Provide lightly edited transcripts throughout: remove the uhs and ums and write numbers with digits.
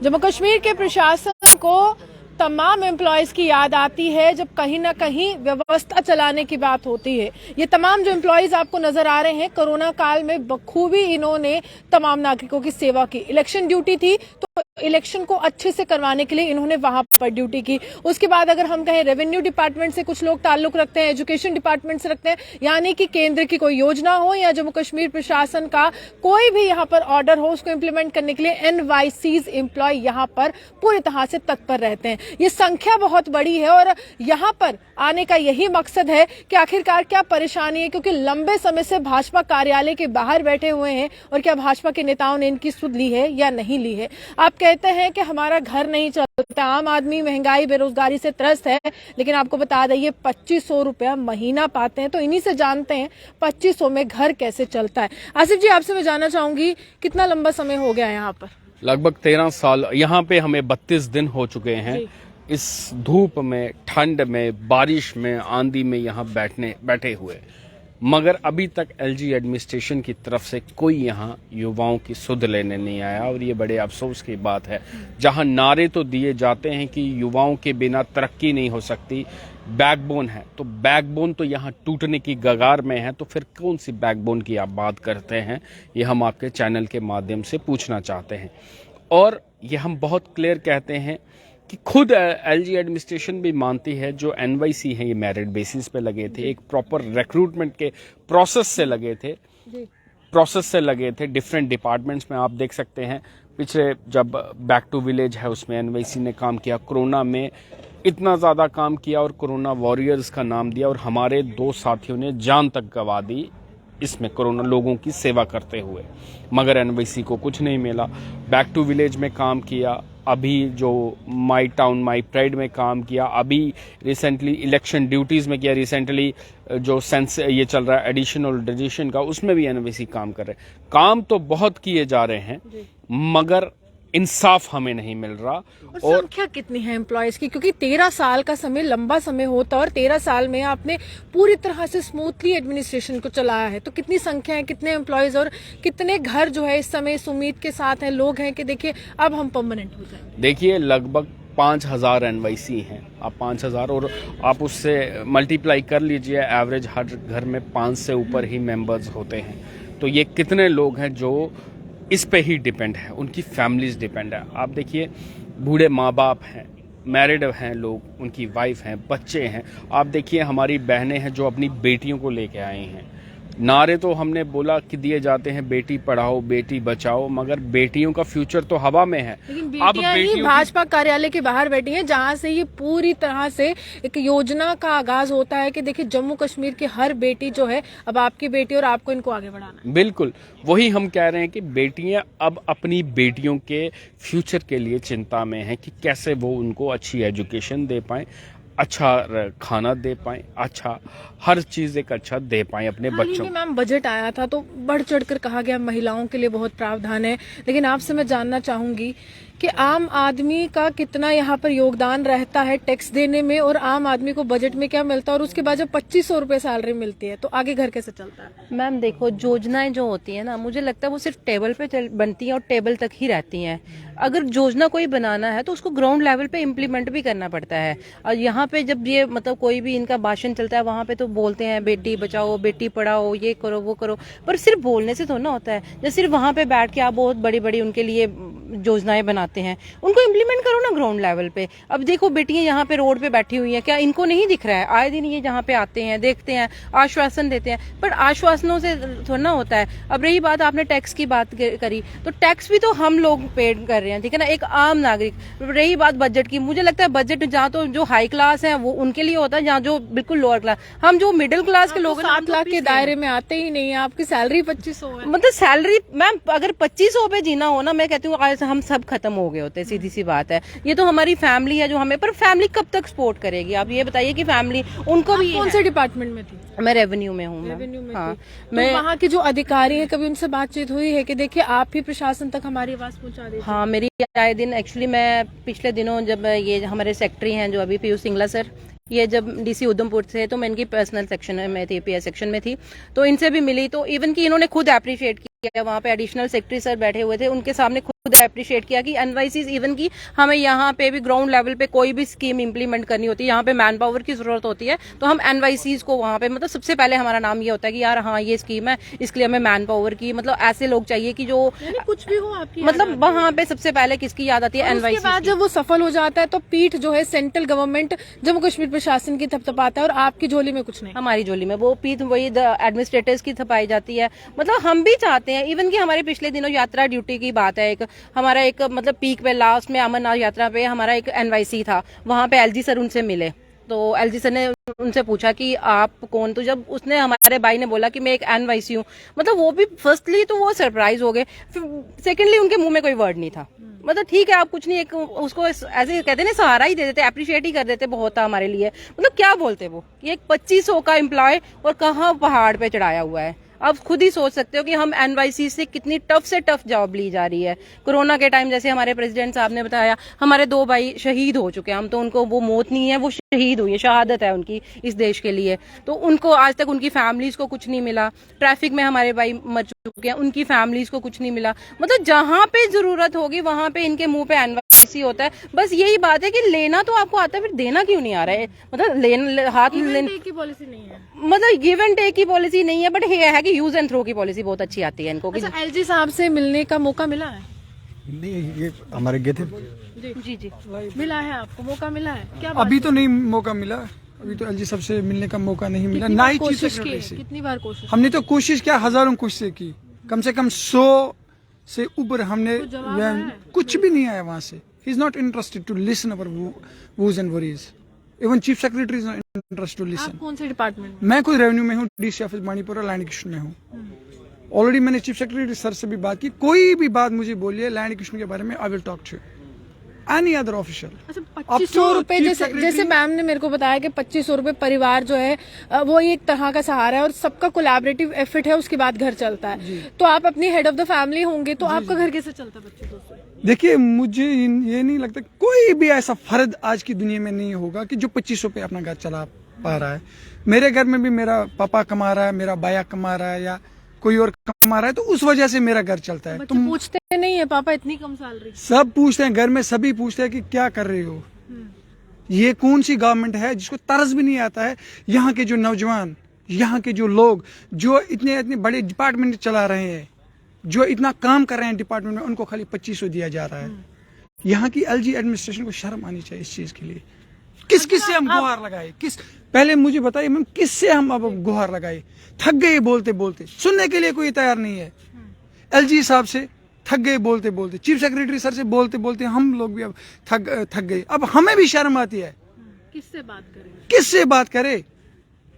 जम्मू कश्मीर के प्रशासन को तमाम एम्प्लॉयज की याद आती है जब कहीं ना कहीं व्यवस्था चलाने की बात होती है। ये तमाम जो एम्प्लॉयज आपको नजर आ रहे हैं, कोरोना काल में बखूबी इन्होंने तमाम नागरिकों की सेवा की। इलेक्शन ड्यूटी थी तो इलेक्शन को अच्छे से करवाने के लिए इन्होंने वहां पर ड्यूटी की। उसके बाद अगर हम कहें रेवेन्यू डिपार्टमेंट से कुछ लोग ताल्लुक रखते हैं, एजुकेशन डिपार्टमेंट से रखते हैं, यानी कि केंद्र की कोई योजना हो या जम्मू कश्मीर प्रशासन का कोई भी यहाँ पर ऑर्डर हो, उसको इम्प्लीमेंट करने के लिए एनवाईसीज एम्प्लॉय यहाँ पर पूरी तरह से तत्पर रहते हैं। ये संख्या बहुत बड़ी है और यहाँ पर आने का यही मकसद है कि आखिरकार क्या परेशानी है, क्योंकि लंबे समय से भाजपा कार्यालय के बाहर बैठे हुए हैं और क्या भाजपा के नेताओं ने इनकी सुध ली है या नहीं ली है। आप कहते हैं कि हमारा घर नहीं चलता, आम आदमी महंगाई बेरोजगारी से त्रस्त है, लेकिन आपको बता दें ये 2500 रुपया महीना पाते हैं, तो इन्हीं से जानते हैं 2500 में घर कैसे चलता है। आसिफ जी, आपसे मैं जानना चाहूंगी कितना लंबा समय हो गया यहाँ पर? लगभग 13 साल। यहाँ पे हमें 32 दिन हो चुके हैं। इस धूप में, ठंड में, बारिश में, आंधी में यहाँ बैठे हुए, मगर अभी तक एलजी एडमिनिस्ट्रेशन की तरफ से कोई यहाँ युवाओं की सुध लेने नहीं आया। और ये बड़े अफसोस की बात है। जहाँ नारे तो दिए जाते हैं कि युवाओं के बिना तरक्की नहीं हो सकती, बैकबोन है, तो बैकबोन तो यहाँ टूटने की कगार में है, तो फिर कौन सी बैकबोन की आप बात करते हैं? ये हम आपके चैनल के माध्यम से पूछना चाहते हैं। और ये हम बहुत क्लियर कहते हैं कि खुद एलजी एडमिनिस्ट्रेशन भी मानती है, जो एनवाईसी है ये मेरिट बेसिस पे लगे थे, एक प्रॉपर रिक्रूटमेंट के प्रोसेस से लगे थे डिफरेंट डिपार्टमेंट्स में। आप देख सकते हैं पिछले जब बैक टू विलेज है उसमें एनवाईसी ने काम किया, कोरोना में इतना ज़्यादा काम किया और कोरोना वॉरियर्स का नाम दिया, और हमारे 2 साथियों ने जान तक गंवा दी इसमें कोरोना लोगों की सेवा करते हुए, मगर एनवाईसी को कुछ नहीं मिला। बैक टू विलेज में काम किया, अभी जो माई टाउन माई प्राइड में काम किया, अभी रिसेंटली इलेक्शन ड्यूटीज़ में किया, रिसेंटली जो सेंस ये चल रहा है एडिशनल डिजिशन का, उसमें भी एनवाईसी काम कर रहे हैं। काम तो बहुत किए जा रहे हैं, मगर इंसाफ हमें नहीं मिल रहा। और संख्या कितनी है एम्प्लॉयज की? क्योंकि 13 साल का समय लंबा समय होता है और 13 साल में आपने पूरी तरह से स्मूथली एडमिनिस्ट्रेशन को चलाया है, तो कितनी संख्या है, कितने एम्प्लॉयज और कितने घर जो है इस समय इस उम्मीद के साथ हैं, लोग हैं कि देखिए अब हम परमानेंट हो जाएंगे? देखिए लगभग 5000 एनवाईसी हैं। आप 5000 और आप उससे मल्टीप्लाई कर लीजिए, एवरेज हर घर में 5 से ऊपर ही मेंबर्स होते हैं, तो ये कितने लोग हैं जो इस पे ही डिपेंड है, उनकी फैमिलीज डिपेंड है। आप देखिए बूढ़े माँ बाप हैं, मैरिड हैं लोग, उनकी वाइफ हैं, बच्चे हैं। आप देखिए हमारी बहनें हैं जो अपनी बेटियों को लेके आई हैं। नारे तो हमने बोला कि दिए जाते हैं बेटी पढ़ाओ बेटी बचाओ, मगर बेटियों का फ्यूचर तो हवा में है। लेकिन अब बेटियां भाजपा कार्यालय के बाहर बैठी हैं, जहां से ये पूरी तरह से एक योजना का आगाज होता है कि देखिए जम्मू कश्मीर की हर बेटी जो है अब आपकी बेटी और आपको इनको आगे बढ़ाना है। बिल्कुल वही हम कह रहे हैं कि बेटियां अब अपनी बेटियों के फ्यूचर के लिए चिंता में हैं कि कैसे वो उनको अच्छी एजुकेशन दे पाएं, अच्छा खाना दे पाएं, अच्छा हर चीज एक अच्छा दे पाएं अपने बच्चों को। मैम बजट आया था तो बढ़ चढ़कर कहा गया महिलाओं के लिए बहुत प्रावधान है, लेकिन आपसे मैं जानना चाहूंगी कि आम आदमी का कितना यहाँ पर योगदान रहता है टैक्स देने में, और आम आदमी को बजट में क्या मिलता है, और उसके बाद जब 2500 रुपए सैलरी मिलती है तो आगे घर कैसे चलता है? मैम देखो, योजनाएं जो होती है ना, मुझे लगता है वो सिर्फ टेबल पे बनती हैं और टेबल तक ही रहती हैं। अगर योजना कोई बनाना है तो उसको ग्राउंड लेवल पे इम्प्लीमेंट भी करना पड़ता है। और यहाँ पे जब ये मतलब कोई भी इनका भाषण चलता है, वहाँ पे तो बोलते हैं बेटी बचाओ बेटी पढ़ाओ, ये करो वो करो, पर सिर्फ बोलने से थोड़ा ना होता है। जैसे सिर्फ वहाँ पे बैठ के आप बहुत बड़ी बड़ी उनके लिए योजनाएं बनाते हैं, उनको इम्प्लीमेंट करो ना ग्राउंड लेवल पे। अब देखो बेटियां यहाँ पे रोड पे बैठी हुई हैं, क्या इनको नहीं दिख रहा है? आए दिन ये यहाँ पे आते हैं, देखते हैं, आश्वासन देते हैं, पर आश्वासनों से थोड़ा ना होता है। अब रही बात, आपने टैक्स की बात करी, तो टैक्स भी तो हम लोग पेड कर रहे हैं, ठीक है ना, एक आम नागरिक। रही बात बजट की, मुझे लगता है बजट जहाँ तो जो हाई क्लास है वो उनके लिए होता है, जहाँ जो बिल्कुल लोअर क्लास, हम जो मिडिल क्लास के लोग 7 लाख के दायरे में आते ही नहीं है। आपकी सैलरी 2500 है। मतलब सैलरी मैम अगर 2500 पे जीना हो ना, मैं कहती हूँ आज हम सब खत्म हो गए होते, सीधी सी बात है। ये तो हमारी फैमिली है जो हमें, पर फैमिली कब तक सपोर्ट करेगी? आप ये बताइए कि फैमिली उनको भी। कौन से डिपार्टमेंट में थी? मैं रेवेन्यू में हूँ। हाँ, तो मैं वहाँ के जो अधिकारी हैं, कभी उनसे बातचीत हुई है कि देखिए आप ही प्रशासन तक हमारी आवाज पहुँचा दीजिए? हाँ, मेरी आए दिन, एक्चुअली मैं पिछले दिनों जब ये हमारे सेक्रेटरी हैं जो अभी पीयूष सिंगला सर, ये जब डीसी उधमपुर से, तो मैं इनकी पर्सनल सेक्शन में थी, पीएस सेक्शन में थी, तो इनसे भी मिली, तो इवन कि इन्होंने खुद अप्रिशिएट किया। वहाँ पे एडिशनल सेक्रेटरी सर बैठे हुए थे, उनके सामने खुद अप्रिशिएट किया कि एनवाईसीज इवन की हमें यहाँ पे भी ग्राउंड लेवल पे कोई भी स्कीम इंप्लीमेंट करनी होती है, यहाँ पे मैन पावर की जरूरत होती है, तो हम एनवाईसीज को वहाँ पे मतलब सबसे पहले हमारा नाम ये होता है कि यार हाँ ये स्कीम है, इसके लिए हमें मैन पावर की मतलब ऐसे लोग चाहिए कि जो कुछ भी हो आपकी मतलब वहाँ पे सबसे पहले किसकी याद आती है? उसके एनवाईसी। बाद जब वो सफल हो जाता है तो पीठ जो है सेंट्रल गवर्नमेंट जम्मू कश्मीर प्रशासन की थपथपाता है और आपकी झोली में कुछ नहीं। हमारी झोली में वो पीठ वही एडमिनिस्ट्रेटर्स की थपाई जाती है। मतलब हम भी चाहते हैं इवन कि हमारे पिछले दिनों यात्रा ड्यूटी की बात है, एक हमारा एक मतलब पीक पे लास्ट में अमरनाथ यात्रा पे हमारा एक एनवाईसी था, वहां पे एलजी सर उनसे मिले, तो एलजी सर ने उनसे पूछा कि आप कौन, तो जब उसने हमारे भाई ने बोला कि मैं एक एनवाईसी हूँ, मतलब वो भी फर्स्टली तो वो सरप्राइज हो गए, फिर सेकेंडली उनके मुंह में कोई वर्ड नहीं था। मतलब ठीक है आप कुछ नहीं, एक उसको ऐसे कहते ना सहारा ही दे देते, अप्रिशिएट ही कर देते, बहुत था हमारे लिए। मतलब क्या बोलते वो कि एक 2500 का एम्प्लॉय और कहाँ पहाड़ पे चढ़ाया हुआ है। अब खुद ही सोच सकते हो कि हम एनवाईसी से कितनी टफ से टफ जॉब ली जा रही है। कोरोना के टाइम जैसे हमारे प्रेसिडेंट साहब ने बताया, हमारे 2 भाई शहीद हो चुके हैं, हम तो उनको वो मौत नहीं है, वो शहीद हुई है, शहादत है उनकी इस देश के लिए, तो उनको आज तक उनकी फैमिलीज को कुछ नहीं मिला। ट्रैफिक में हमारे भाई मर चुके हैं, उनकी फैमिलीज को कुछ नहीं मिला। मतलब जहां पे जरूरत होगी वहां पे इनके मुंह पे एनवाईसी होता है। बस यही बात है कि लेना तो आपको आता है, फिर देना क्यों नहीं आ रहा है? मतलब हाथ लेने की पॉलिसी नहीं है, मतलब गिव एंड टेक की पॉलिसी नहीं है, बट ये है कि यूज एंड थ्रो की पॉलिसी बहुत अच्छी आती है इनको। अच्छा, एलजी साहब से मिलने का मौका मिला है? नहीं, ये हमारे गए थे। जी जी मिला है, आपको मौका मिला है क्या? अभी तो नहीं मौका मिला, अभी तो एलजी साहब से मिलने का मौका नहीं मिला, ना ही चीफ सेक्रेटरी से। कितनी बार कोशिश? हमने तो कोशिश किया, हजारों कोशिशें की, कम से कम 100 से ऊपर हमने, कुछ भी नहीं आया वहां से। He is not interested to listen our woes and worries, even chief secretary is not interested to listen. कौन से डिपार्टमेंट? मैं खुद रेवेन्यू में हूँ, डीसी ऑफिस मणिपुर और लैंड एक्विजिशन में हूँ। ऑलरेडी मैंने चीफ सेक्रेटरी सर से भी बात की, कोई भी बात मुझे बोलिए लैंड एक्विजिशन के बारे में, I will talk to any other official. अच्छा, 2500 रुपए, जैसे मैम ने मेरे को बताया कि 2500 रुपए परिवार जो है वो एक तरह का सहारा है और सबका कोलैबोरेटिव एफर्ट है, उसके बाद घर चलता है। तो आप अपनी हेड ऑफ द फैमिली होंगे, तो आपका घर कैसे चलता है 2500 से? देखिए, मुझे ये नहीं लगता कोई भी ऐसा फर्द आज की दुनिया में नहीं होगा कि जो 2500 पे अपना घर चला पा रहा है। मेरे घर में भी मेरा पापा कमा रहा है, मेरा बाया कमा रहा है, या कोई और कमा रहा है, तो उस वजह से मेरा घर चलता है। तुम पूछते नहीं है पापा इतनी कम सैलरी? सब पूछते हैं, घर में सभी पूछते हैं कि क्या कर रहे हो, ये कौन सी गवर्नमेंट है जिसको तरस भी नहीं आता है। यहाँ के जो नौजवान, यहाँ के जो लोग जो इतने इतने बड़े डिपार्टमेंट चला रहे हैं, जो इतना काम कर रहे हैं डिपार्टमेंट में, उनको खाली 2500 दिया जा रहा है। यहाँ की एलजी एडमिनिस्ट्रेशन को शर्म आनी चाहिए इस चीज के लिए। किस किस से हम गुहार लगाए? पहले मुझे बताइए मैम, किससे हम अब गुहार लगाए? थक गए बोलते बोलते, सुनने के लिए कोई तैयार नहीं है। एलजी साहब से थक गए बोलते बोलते, चीफ सेक्रेटरी सर से बोलते बोलते हम लोग भी अब थक गए। अब हमें भी शर्म आती है, किससे बात करें? किससे बात करे?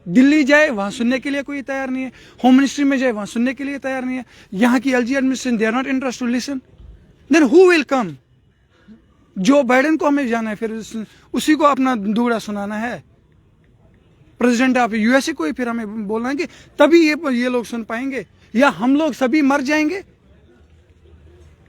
दिल्ली जाए वहां सुनने के लिए कोई तैयार नहीं है, होम मिनिस्ट्री में जाए वहां सुनने के लिए तैयार नहीं है। यहाँ की LG administration, they are not interested to listen, then who will come? Joe Biden को हमें जाना है, फिर उसी को अपना दुगड़ा सुनाना है। प्रेसिडेंट ऑफ यूएसए को ही फिर हमें बोलना है कि तभी ये लोग सुन पाएंगे, या हम लोग सभी मर जाएंगे,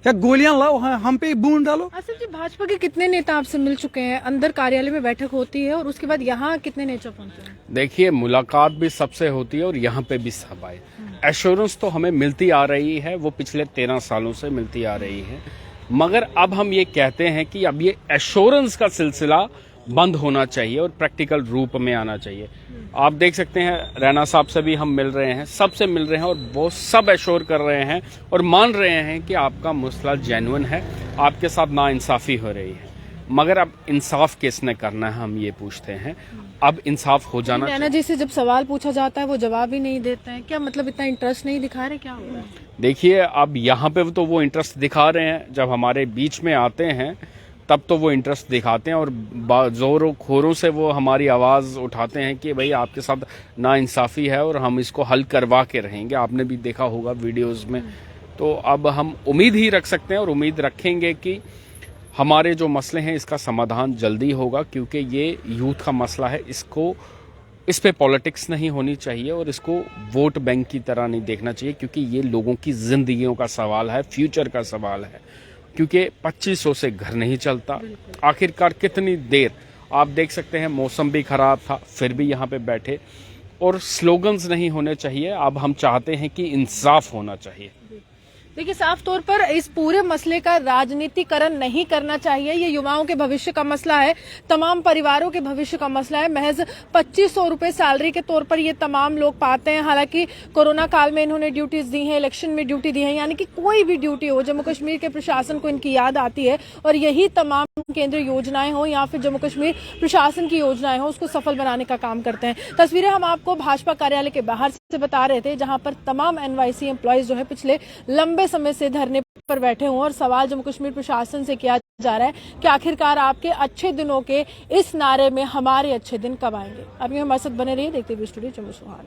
या गोलियां लाओ हम पे बूंद डालो। आसिफ जी, भाजपा के कितने नेता आपसे मिल चुके हैं? अंदर कार्यालय में बैठक होती है और उसके बाद यहाँ कितने नेता पहुंचे हैं? देखिए, मुलाकात भी सबसे होती है और यहाँ पे भी सब आए। एश्योरेंस तो हमें मिलती आ रही है, वो पिछले 13 सालों से मिलती आ रही है, मगर अब हम ये कहते हैं कि अब ये एश्योरेंस का सिलसिला बंद होना चाहिए और प्रैक्टिकल रूप में आना चाहिए। आप देख सकते हैं, रैना साहब से भी हम मिल रहे हैं, सबसे मिल रहे हैं और वो सब एश्योर कर रहे हैं और मान रहे हैं कि आपका मसला जेन्युइन है, आपके साथ नाइंसाफी हो रही है। मगर अब इंसाफ किसने करना है, हम ये पूछते हैं। अब इंसाफ हो जाना रैना जी से जब सवाल पूछा जाता है वो जवाब ही नहीं देते हैं, क्या मतलब इतना इंटरेस्ट नहीं दिखा रहे, क्या हो रहा है? देखिए, अब यहाँ पे तो वो इंटरेस्ट दिखा रहे हैं, जब हमारे बीच में आते हैं तब तो वो इंटरेस्ट दिखाते हैं और जोरों खोरों से वो हमारी आवाज़ उठाते हैं कि भाई आपके साथ नाइंसाफ़ी है और हम इसको हल करवा के रहेंगे। आपने भी देखा होगा वीडियोस में। तो अब हम उम्मीद ही रख सकते हैं और उम्मीद रखेंगे कि हमारे जो मसले हैं इसका समाधान जल्दी होगा, क्योंकि ये यूथ का मसला है, इस पे पॉलिटिक्स नहीं होनी चाहिए और इसको वोट बैंक की तरह नहीं देखना चाहिए, क्योंकि ये लोगों की जिंदगियों का सवाल है, फ्यूचर का सवाल है। क्योंकि 2500 से घर नहीं चलता। आखिरकार कितनी देर, आप देख सकते हैं मौसम भी खराब था, फिर भी यहाँ पे बैठे। और स्लोगन्स नहीं होने चाहिए, अब हम चाहते हैं कि इंसाफ होना चाहिए। देखिए, साफ तौर पर इस पूरे मसले का राजनीतिकरण नहीं करना चाहिए। ये युवाओं के भविष्य का मसला है, तमाम परिवारों के भविष्य का मसला है। महज 2500 रुपए सैलरी के तौर पर ये तमाम लोग पाते हैं। हालांकि कोरोना काल में इन्होंने ड्यूटीज दी हैं, इलेक्शन में ड्यूटी दी है, यानी कि कोई भी ड्यूटी हो, जम्मू कश्मीर के प्रशासन को इनकी याद आती है और यही तमाम केंद्रीय योजनाएं हो या फिर जम्मू कश्मीर प्रशासन की योजनाएं हो, उसको सफल बनाने का काम करते हैं। तस्वीरें हम आपको भाजपा कार्यालय के बाहर से बता रहे थे, जहां पर तमाम एनवाईसी एम्प्लॉयज जो है पिछले लंबे समय से धरने पर बैठे हुए और सवाल जम्मू कश्मीर प्रशासन से किया जा रहा है कि आखिरकार आपके अच्छे दिनों के इस नारे में हमारे अच्छे दिन कब आएंगे। अब ये हमारे साथ बने रहिए, देखते हुए स्टूडियो जम्मू सुहाना।